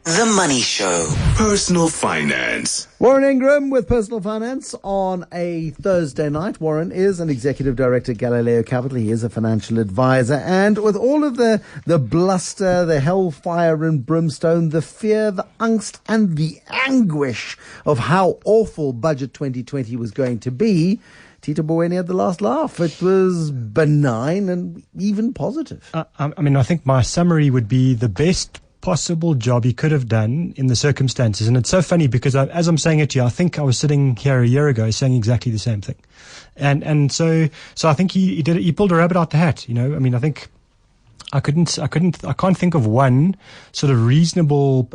The Money Show. Personal finance. Warren Ingram with Personal Finance on a Thursday night. Warren is an executive director at Galileo Capital. He is a financial advisor. And with all of the bluster, the hellfire and brimstone, the fear, the angst and the anguish of how awful Budget 2020 was going to be, Tito Mboweni had the last laugh. It was benign and even positive. I think my summary would be the best possible job he could have done in the circumstances. And it's so funny because as I'm saying it to you, I think I was sitting here a year ago saying exactly the same thing. And so I think he did it. He pulled a rabbit out the hat. I think I can't think of one sort of reasonably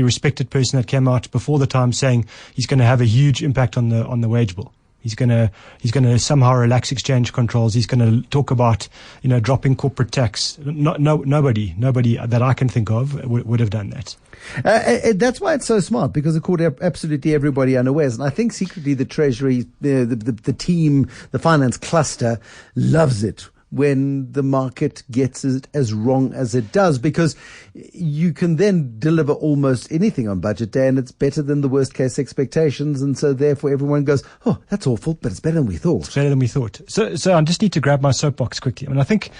respected person that came out before the time saying he's going to have a huge impact on the wage bill. He's going to somehow relax exchange controls. He's going to talk about, dropping corporate tax. Nobody that I can think of would have done that. That's why it's so smart, because it caught absolutely everybody unawares. And I think secretly the Treasury, the team, the finance cluster loves it when the market gets it as wrong as it does, because you can then deliver almost anything on budget day and it's better than the worst case expectations. And so therefore everyone goes, oh, that's awful, but it's better than we thought. It's better than we thought. So I just need to grab my soapbox quickly. I think,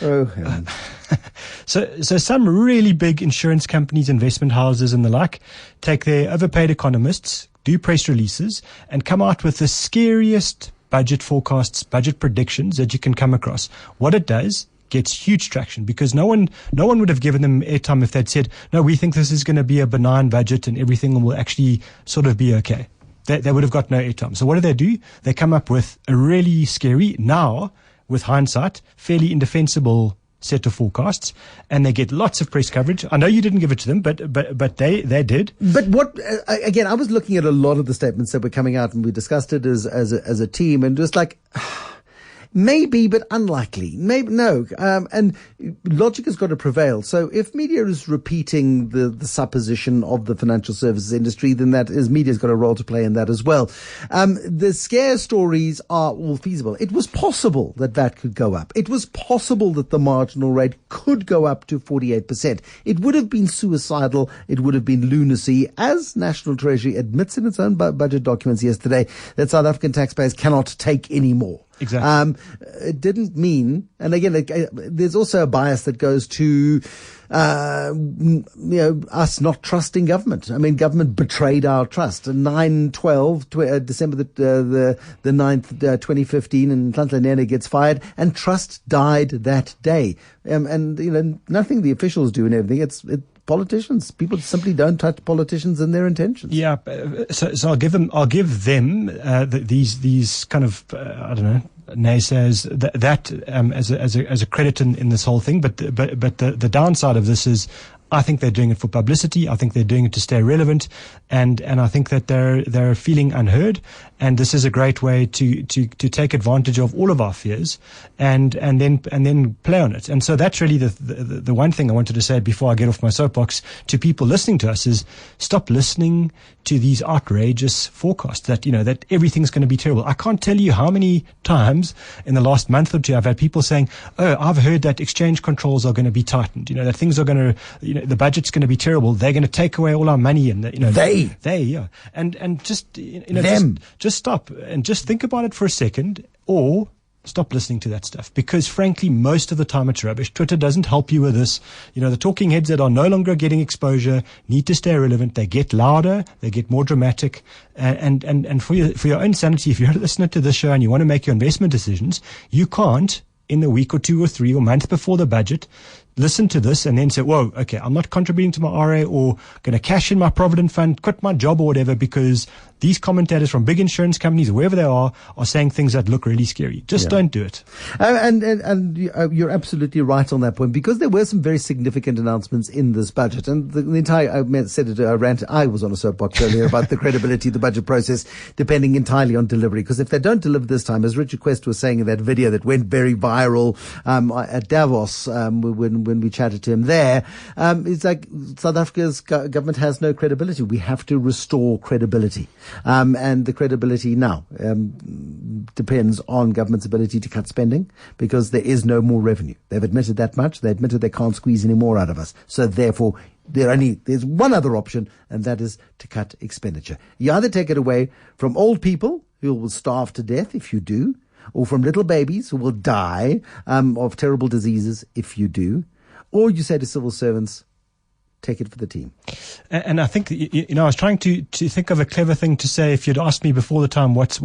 so some really big insurance companies, investment houses and the like take their overpaid economists, do press releases and come out with the scariest budget forecasts, budget predictions that you can come across. What it does, gets huge traction, because no one would have given them airtime if they'd said, no, we think this is going to be a benign budget and everything will actually sort of be okay. They would have got no airtime. So what do? They come up with a really scary, now, with hindsight, fairly indefensible set of forecasts, and they get lots of press coverage. I know you didn't give it to them, but they did. But what again? I was looking at a lot of the statements that were coming out, and we discussed it as a team, and just like, maybe, but unlikely. Maybe no. And logic has got to prevail. So if media is repeating the supposition of the financial services industry, then media's got a role to play in that as well. The scare stories are all feasible. It was possible that VAT could go up. It was possible that the marginal rate could go up to 48%. It would have been suicidal. It would have been lunacy, as National Treasury admits in its own budget documents yesterday, that South African taxpayers cannot take any more. Exactly. It didn't mean, and again, there's also a bias that goes to, us not trusting government. I mean, government betrayed our trust. 9/12, December the 9th, 2015, and Nhlanhla gets fired, and trust died that day. And nothing the officials do and everything. It's politicians. People simply don't touch politicians and their intentions. Yeah. So I'll give them these kind of naysayers that as a credit in this whole thing. But the downside of this is, I think they're doing it for publicity. I think they're doing it to stay relevant, and I think that they're feeling unheard. And this is a great way to take advantage of all of our fears and then play on it. And so that's really the one thing I wanted to say before I get off my soapbox to people listening to us is, stop listening to these outrageous forecasts that everything's going to be terrible. I can't tell you how many times in the last month or two I've had people saying, oh, I've heard that exchange controls are going to be tightened, that things are going to, the budget's going to be terrible. They're going to take away all our money, and yeah. And just just stop and just think about it for a second, or stop listening to that stuff, because frankly, most of the time it's rubbish. Twitter doesn't help you with this. The talking heads that are no longer getting exposure need to stay relevant. They get louder, they get more dramatic, and for your own sanity, if you're a listener to this show and you want to make your investment decisions, you can't, in the week or two or three or month before the budget, listen to this and then say, whoa, okay, I'm not contributing to my RA or going to cash in my Provident Fund, quit my job or whatever, because these commentators from big insurance companies, wherever they are saying things that look really scary. Just don't do it. And you're absolutely right on that point, because there were some very significant announcements in this budget. And the entire, I was on a soapbox earlier about the credibility of the budget process depending entirely on delivery. Because if they don't deliver this time, as Richard Quest was saying in that video that went very viral at Davos, when when we chatted to him there. It's like South Africa's government has no credibility. We have to restore credibility. And the credibility now depends on government's ability to cut spending because there is no more revenue. They've admitted that much. They admitted they can't squeeze any more out of us. So therefore, there's one other option, and that is to cut expenditure. You either take it away from old people who will starve to death if you do, or from little babies who will die of terrible diseases if you do, or you say to civil servants, take it for the team. And I think, I was trying to think of a clever thing to say if you'd asked me before the time what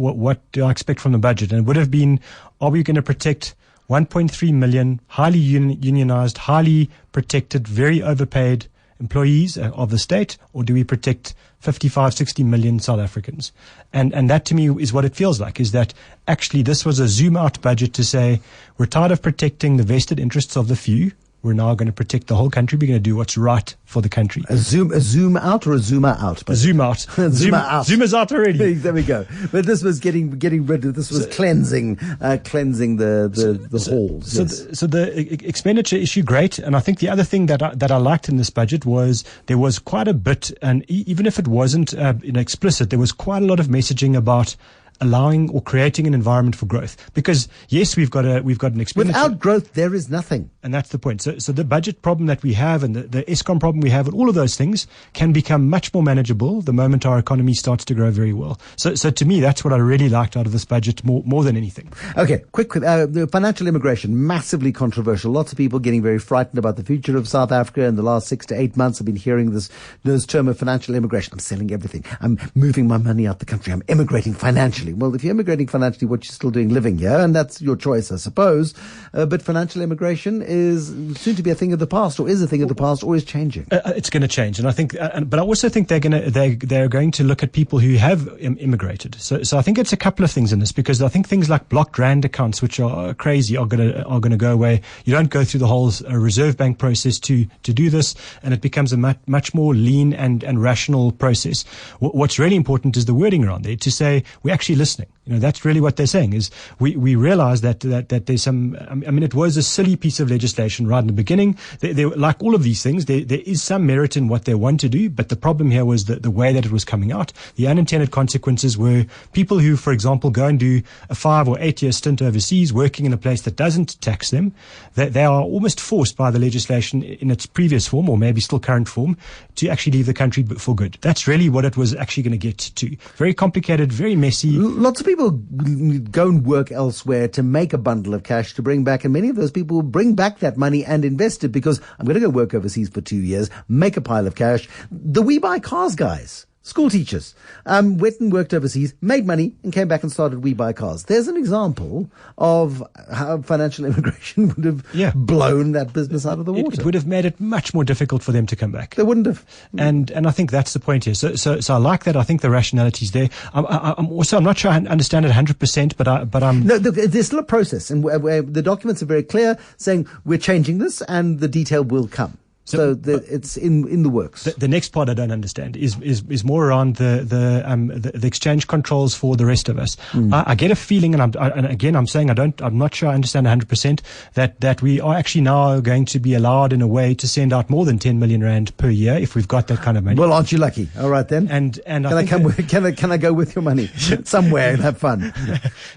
do I expect from the budget, and it would have been, are we going to protect 1.3 million highly unionized, highly protected, very overpaid employees of the state, or do we protect 55, 60 million South Africans? And that to me is what it feels like, is that actually this was a zoom out budget to say, we're tired of protecting the vested interests of the few. We're now going to protect the whole country. We're going to do what's right for the country. A zoom out or a zoomer out? A zoom out. Zoomer out. Zoomer's out already. There we go. But this was getting rid of. This was cleansing the halls. So the expenditure issue, great. And I think the other thing that I liked in this budget was there was quite a bit, and even if it wasn't explicit, there was quite a lot of messaging about allowing or creating an environment for growth. Because yes, we've got an expenditure. Without growth, there is nothing. And that's the point. So the budget problem that we have and the ESCOM problem we have and all of those things can become much more manageable the moment our economy starts to grow very well. So to me, that's what I really liked out of this budget more than anything. Okay, quick, the financial immigration, massively controversial. Lots of people getting very frightened about the future of South Africa. In the last 6 to 8 months, I've been hearing this term of financial immigration. I'm selling everything. I'm moving my money out the country. I'm immigrating financially. Well, if you're immigrating financially, what you're still doing living here, and that's your choice, I suppose. But financial immigration is soon to be a thing of the past, or is a thing of the past, or is changing. It's going to change, and I think, but I also think they're going to look at people who have immigrated. So I think it's a couple of things in this, because I think things like blocked rand accounts, which are crazy, are going to go away. You don't go through the whole Reserve Bank process to do this, and it becomes a much more lean and rational process. What's really important is the wording around there to say we're actually listening. That's really what they're saying, is we realize that there's some, it was a silly piece of legislation right in the beginning. They like all of these things, there is some merit in what they want to do, but the problem here was the way that it was coming out. The unintended consequences were people who, for example, go and do a 5 or 8 year stint overseas working in a place that doesn't tax them. They are almost forced by the legislation in its previous form, or maybe still current form, to actually leave the country for good. That's really what it was actually going to get to. Very complicated, very messy. Lots of people go and work elsewhere to make a bundle of cash to bring back, and many of those people bring back that money and invest it because I'm going to go work overseas for 2 years, make a pile of cash. The We Buy Cars guys, school teachers, went and worked overseas, made money, and came back and started We Buy Cars. There's an example of how financial immigration would have blown that business out of the water. It would have made it much more difficult for them to come back. They wouldn't have. And I think that's the point here. So I like that. I think the rationality's there. I'm not sure I understand it 100%, but I'm... No, there's still a process, and where the documents are very clear, saying we're changing this, and the detail will come. So it's in the works. The next part I don't understand is more around the exchange controls for the rest of us. I get a feeling, and again I'm saying I'm not sure I understand 100%, that we are actually now going to be allowed in a way to send out more than 10 million rand per year if we've got that kind of money. Well, aren't you lucky? All right then. And can I go with your money somewhere and have fun?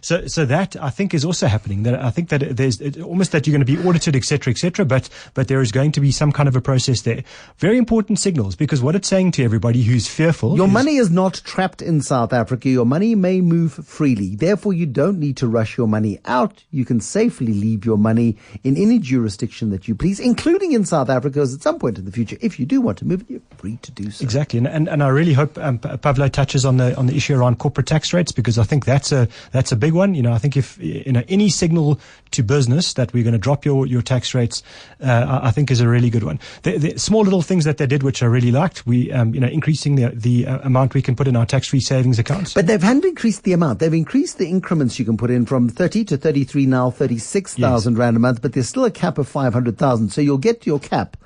So that I think is also happening. That I think that there's almost that you're going to be audited, etc., but there is going to be some kind of a process there. Very important signals, because what it's saying to everybody who's fearful, your money is not trapped in South Africa. Your money may move freely. Therefore, you don't need to rush your money out. You can safely leave your money in any jurisdiction that you please, including in South Africa, as at some point in the future, if you do want to move it, you're free to do so. Exactly. And I really hope Pavlo touches on the issue around corporate tax rates, because I think that's a big one. I think if any signal to business that we're going to drop your tax rates, I think is a really good one. The small little things that they did, which I really liked, we increasing the amount we can put in our tax-free savings accounts. But they haven't increased the amount. They've increased the increments you can put in from 30 to 33, now 36,000 rand a month, but there's still a cap of 500,000. So you'll get to your cap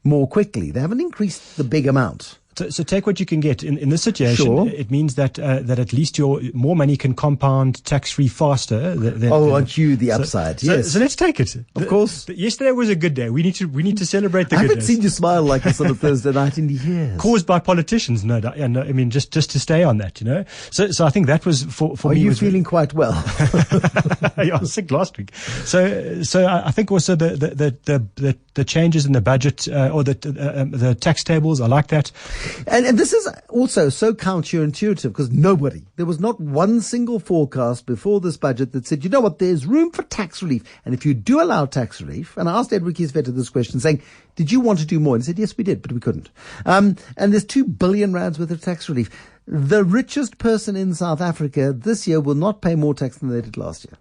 more quickly. They haven't increased the big amount. So take what you can get. In this situation, Sure. it means that that at least your more money can compound tax-free faster. Aren't you the upside? Yes. So let's take it. Of course. Yesterday was a good day. We need to celebrate the I good haven't days. seen you smile like this on a Thursday night in years. Caused by politicians, no doubt. Yeah, no, I mean, just to stay on that, you know. So I think that was for Are me. you was feeling quite well? yeah, I was sick last week. So I think also the changes in the budget or the tax tables, I like that. And this is also so counterintuitive because there was not one single forecast before this budget that said, you know what, there's room for tax relief. And if you do allow tax relief, and I asked Edward Kieswetter this question saying, did you want to do more? And he said, yes, we did, but we couldn't. And there's 2 billion rands worth of tax relief. The richest person in South Africa this year will not pay more tax than they did last year.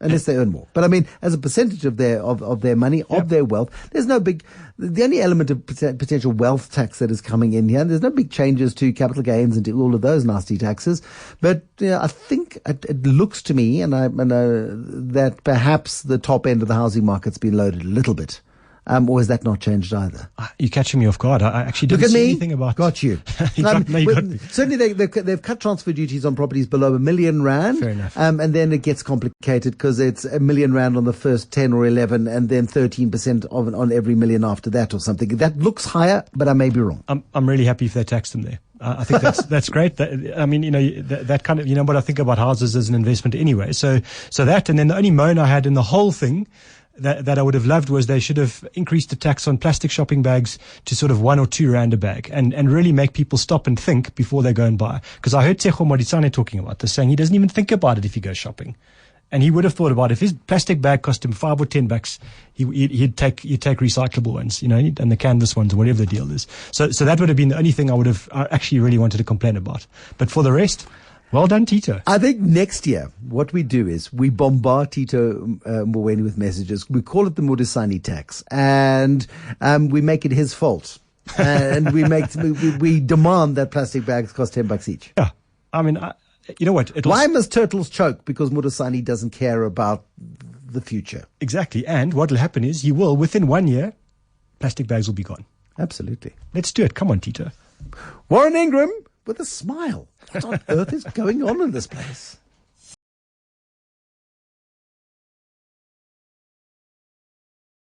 Unless they earn more. But I mean, as a percentage of their money, of their wealth, there's no big, the only element of potential wealth tax that is coming in here, there's no big changes to capital gains and to all of those nasty taxes. But I think it looks to me, and I know that perhaps the top end of the housing market's been loaded a little bit. Or has that not changed either? You're catching me off guard. I actually didn't see anything about. Got you. You got me. Certainly, they've cut transfer duties on properties below R1 million. Fair enough. And then it gets complicated because it's R1 million on the first 10 or 11, and then 13% on every million after that or something. That looks higher, but I may be wrong. I'm really happy if they tax them there. I think that's great. I mean, you know, that kind of, you know, what I think about houses as an investment anyway. So that, and then the only moan I had in the whole thing that I would have loved was they should have increased the tax on plastic shopping bags to sort of 1 or 2 rand a bag and really make people stop and think before they go and buy. Because I heard Tsecho Modisane talking about this, saying he doesn't even think about it if he goes shopping. And he would have thought about it. If his plastic bag cost him $5 or $10, he'd take recyclable ones, you know, and the canvas ones or whatever the deal is. So that would have been the only thing I actually really wanted to complain about. But for the rest, well done, Tito. I think next year, what we do is we bombard Tito Mboweni with messages. We call it the Modisane tax, and we make it his fault. And we demand that plastic bags cost $10 each. Yeah. I mean, you know what? Why must turtles choke? Because Modisane doesn't care about the future. Exactly. And what will happen is within 1 year, plastic bags will be gone. Absolutely. Let's do it. Come on, Tito. Warren Ingram with a smile. What on earth is going on in this place?